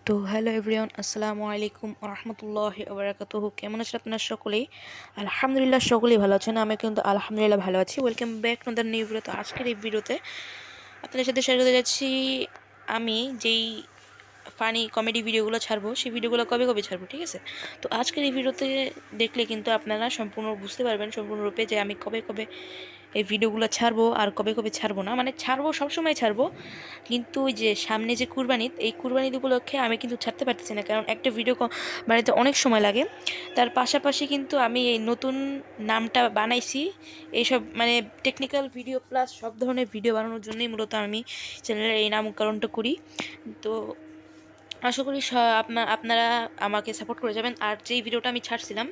তো hello everyone, আসসালামু আলাইকুম রহমতুল্লাহ ওবরাকাতুহু। কেমন আছেন আপনারা সকলেই? আলহামদুলিল্লাহ সকলেই ভালো আছেন। আমি কিন্তু আলহামদুলিল্লাহ ভালো আছি। Welcome back to the new video. তো আজকের এই ভিডিওতে আপনাদের সাথে শেয়ার করতে যাচ্ছি আমি যেই ফানি কমেডি ভিডিওগুলো ছাড়বো, সেই ভিডিওগুলো কবে কবে ছাড়বো, ঠিক আছে? তো আজকের এই ভিডিওতে দেখলে কিন্তু আপনারা সম্পূর্ণ বুঝতে পারবেন সম্পূর্ণরূপে যে আমি কবে কবে এই ভিডিওগুলো ছাড়বো আর কবে কবে ছাড়বো না। মানে ছাড়বো, সবসময় ছাড়বো, কিন্তু ওই যে সামনে যে কুরবানি, এই কুরবানি উপলক্ষে আমি কিন্তু ছাড়তে পারতেছি না, কারণ একটা ভিডিও বানাইতে অনেক সময় লাগে। তার পাশাপাশি কিন্তু আমি এই নতুন নামটা বানাইছি এইসব মানে টেকনিক্যাল ভিডিও প্লাস সব ধরনের ভিডিও বানানোর জন্যই মূলত আমি চ্যানেলের এই নামকরণটা করি। তো আশা করি আপনারা আমাকে সাপোর্ট করে যাবেন। আর যেই ভিডিওটা আমি ছাড়ছিলাম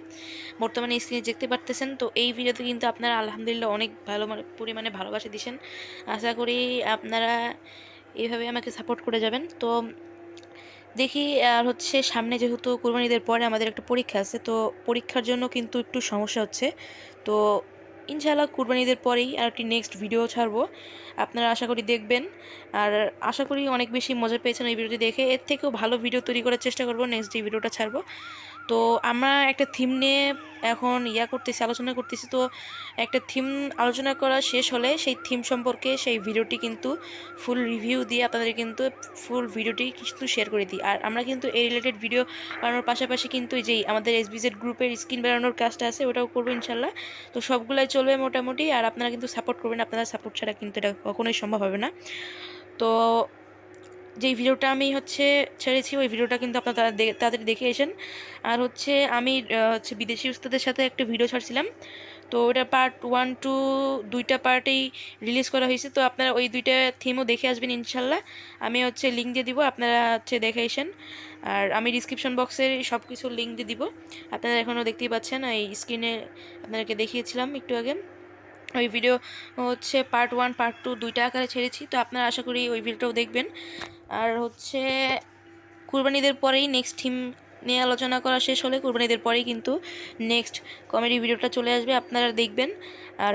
বর্তমানে স্ক্রিনে দেখতে পারতেছেন, তো এই ভিডিওতে কিন্তু আপনারা আলহামদুলিল্লাহ অনেক ভালো পরিমাণে ভালোবাসা দিয়েছেন। আশা করি আপনারা এইভাবে আমাকে সাপোর্ট করে যাবেন। তো দেখি, আর হচ্ছে সামনে যেহেতু কুরবানি ঈদের পরে আমাদের একটা পরীক্ষা আছে, তো পরীক্ষার জন্য কিন্তু একটু সমস্যা হচ্ছে। তো ইনশাআল্লাহ কুরবানি ঈদের পরেই আর একটি নেক্সট ভিডিও ছাড়বো, আপনারা আশা করি দেখবেন। আর আশা করি অনেক বেশি মজা পেয়েছেন এই ভিডিওটি দেখে। এর থেকেও ভালো ভিডিও তৈরি করার চেষ্টা করবো নেক্সট যে ভিডিওটা ছাড়বো। তো আমরা একটা থিম নিয়ে এখন করতেছি, আলোচনা করতেছি। তো একটা থিম আলোচনা করা শেষ হলে সেই থিম সম্পর্কে সেই ভিডিওটি কিন্তু ফুল রিভিউ দিয়ে আপনাদের কিন্তু ফুল ভিডিওটি কিন্তু শেয়ার করে দিই। আর আমরা কিন্তু এই রিলেটেড ভিডিও বানানোর পাশাপাশি কিন্তু যেই আমাদের এসবিজেড গ্রুপের স্ক্রিন বানানোর কাজটা আছে ওটাও করবো ইনশাল্লাহ। তো সবগুলাই চলবে মোটামুটি। আর আপনারা কিন্তু সাপোর্ট করবেন, আপনারা সাপোর্ট ছাড়া কিন্তু এটা কখনোই সম্ভব হবে না। তো যেই ভিডিওটা আমি ছেড়েছি ওই ভিডিওটা কিন্তু আপনারা তাড়াতাড়ি দেখে এসেন। আর আমি বিদেশি উস্তাদের সাথে একটা ভিডিও ছাড়ছিলাম, তো ওটা পার্ট 1 টু দুইটা পার্টেই রিলিজ করা হয়েছে। তো আপনারা ওই দুইটা থিমও দেখে আসবেন ইনশাল্লাহ। আমি লিঙ্ক দিয়ে দিব, আপনারা দেখে আসেন। আর আমি ডিসক্রিপশন বক্সে সব কিছু লিঙ্ক দিয়ে দিব, আপনারা এখনও দেখতেই পাচ্ছেন এই স্ক্রিনে আপনাদেরকে দেখিয়েছিলাম একটু আগে। ওই ভিডিও পার্ট 1 পার্ট 2 দুইটা আকারে ছেড়েছি, তো আপনারা আশা করি ওই ভিডিওটাও দেখবেন। আর কুরবানিদের পরেই নেক্সট থিম নিয়ে আলোচনা করা শেষ হলে কুরবানিদের পরেই কিন্তু নেক্সট কমেডি ভিডিওটা চলে আসবে, আপনারা দেখবেন। আর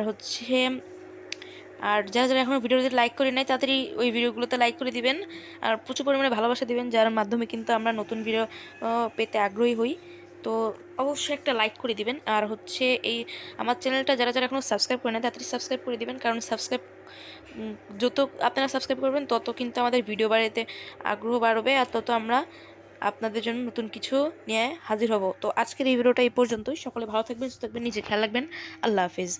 আর যারা যারা এখনও ভিডিওতে লাইক করে নাই তাড়াতাড়ি ওই ভিডিওগুলোতে লাইক করে দিবেন আর প্রচুর পরিমাণে ভালোবাসা দিবেন, যার মাধ্যমে কিন্তু আমরা নতুন ভিডিও পেতে আগ্রহী হই। তো অবশ্যই একটা লাইক করে দিবেন। আর এই আমার চ্যানেলটা যারা যারা এখনও সাবস্ক্রাইব করে না তাড়াতাড়ি সাবস্ক্রাইব করে দিবেন, কারণ যত আপনারা সাবস্ক্রাইব করবেন তত কিন্তু আমাদের ভিডিও বাড়াতে আগ্রহ বাড়বে, আর তত আমরা আপনাদের জন্য নতুন কিছু নিয়ে হাজির হব। তো আজকের এই ভিডিওটা এই পর্যন্তই। সকলে ভালো থাকবেন, সুস্থ থাকবেন, নিজে খেয়াল রাখবেন। আল্লাহ হাফিজ।